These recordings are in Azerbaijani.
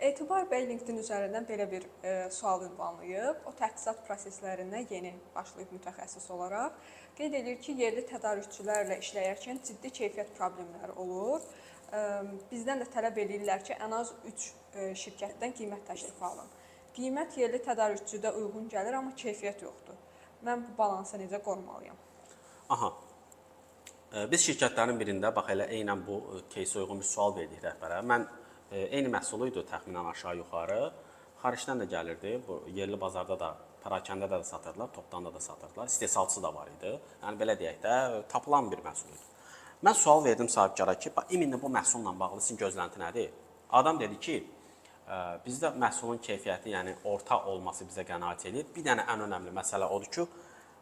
Etibar bəy LinkedIn üzərindən belə bir sual ünvanlayıb. O təhqiqat proseslərinə yeni başlayıb mütəxəssis olaraq. Qeyd edir ki, yerli tədarükçülərlə işləyərkən ciddi keyfiyyət problemləri olur. Bizdən də tələb edirlər ki, ən az 3 şirkətdən qiymət təklifi alın. Qiymət yerli tədarükçüdə uyğun gəlir, amma keyfiyyət yoxdur. Mən bu balansı necə qorumalıyam? Aha. Biz şirkətlərin birində bax elə eynən bu кейsə uyğun bir sual verdik rəhbərə. Mən eyni məhsulu idi təxminən aşağı-yuxarı. Xaricdən də gəlirdi. Bu yerli bazarda da, parakəndə də satırdılar, topdanda da satırdılar. İstehsalçısı da var idi. Yəni belə deyək də, tapılan bir məhsul idi. Mən sual verdim sahibkara ki, bax indi bu məhsulla bağlı sizin gözlənti nədir? Adam dedi ki, bizdə məhsulun keyfiyyəti, yəni orta olması bizə qənaət edir. Bir dənə ən önəmli məsələ odur ki,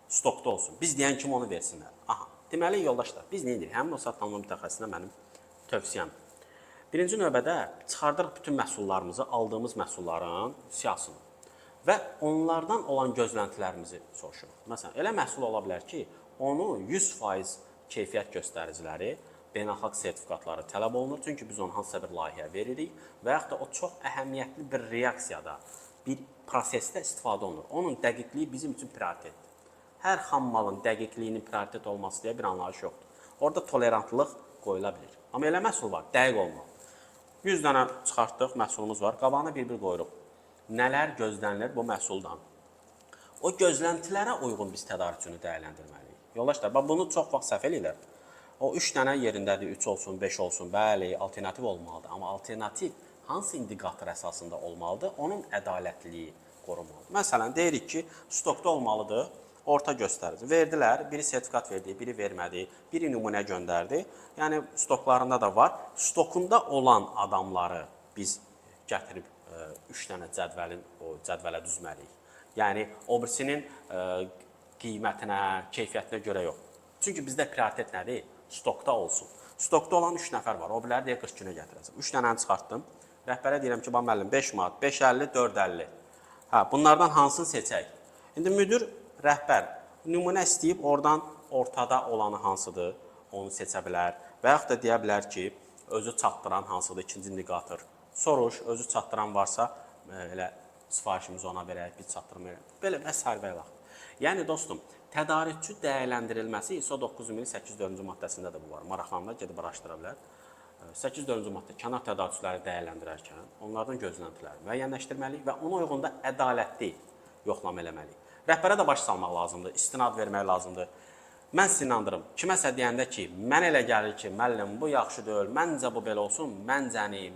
stokda olsun. Biz deyən kimi onu versinlər. Aha. Deməli, yoldaşlar, biz nə edirik? Həmin o satmanlı mütəxəssisinə mənim tövsiyəm. Birinci növbədə çıxardırıq bütün məhsullarımızı, aldığımız məhsulların siyahısını və onlardan olan gözləntilərimizi soruşuruq. Məsələn, elə məhsul ola bilər ki, onu 100% keyfiyyət göstəriciləri, beynəlxalq sertifikatları tələb olunur. Çünki biz onu hansısa bir layihəyə veririk və yaxud da o çox əhəmiyyətli bir reaksiyada, bir prosesdə istifadə olunur. Onun dəqiqliyi bizim üçün prioritetdir. Hər xam malın dəqiqliyinin prioritet olması deyə bir anlayış yoxdur. Orada tolerantlıq qoyula bilir. Amma elə məhsul var, dəqiq olmalı. 100 dənə çıxartdıq, məhsulumuz var, qabağına bir-bir qoyuruq. Nələr gözlənilir bu məhsuldan? O gözləntilərə uyğun biz tədarükçünü dəyərləndirməliyik. Yoldaşlar, bunu çox vaxt səhv eləyirlər. O 3 dənə yerindədir, 3 olsun, 5 olsun, bəli, alternativ olmalıdır. Amma alternativ hansı indikator əsasında olmalıdır? Onun ədalətliliyi qorunmalıdır. Məsələn, deyirik ki, stokda olmalıdır, orta göstərici. Verdilər, biri sertifikat verdi, biri vermədi, biri nümunə göndərdi. Yəni, stoklarında da var. Stokunda olan adamları biz gətirib 3 dənə cədvələ düzməliyik. Yəni, o birisinin qiymətinə, keyfiyyətinə görə yox. Çünki bizdə prioritet nədir? Stokda olsun. Stokda olan 3 nəfər var, o birləri deyə 40 günə gətirəcəm. 3 dənəni çıxartdım. Rəhbərə deyirəm ki, müəllim, 5 manat, 5.50, 4.50. Bunlardan hansını seçək? İndi müdür, rəhbər nümunə istəyib, oradan ortada olanı hansıdır, onu seçə bilər. Və yaxud da deyə bilər ki, özü çatdıran hansıdır, ikinci indikator. Soruş, özü çatdıran varsa, elə sifarişimizi ona verək, biz çatdırmayaq. Belə və s. Yəni, dostum, tədarükçü dəyərləndirilməsi ISO 9804-cü maddəsində də bu var. Maraqlananlar gedib araşdıra bilər. 8-4-cü maddə kənar tədarükçüləri dəyərləndirərkən onlardan gözləntiləri müəyyənləşdirməliyik və ona uyğun da ədalətli yoxlama eləməliyik. Rəhbərə də baş salmaq lazımdır, istinad vermək lazımdır. Mən sizi inandırım, kiməsə deyəndə ki, mən elə gəlir ki, müəllim, bu yaxşı deyil, məncə bu belə olsun, məncəni,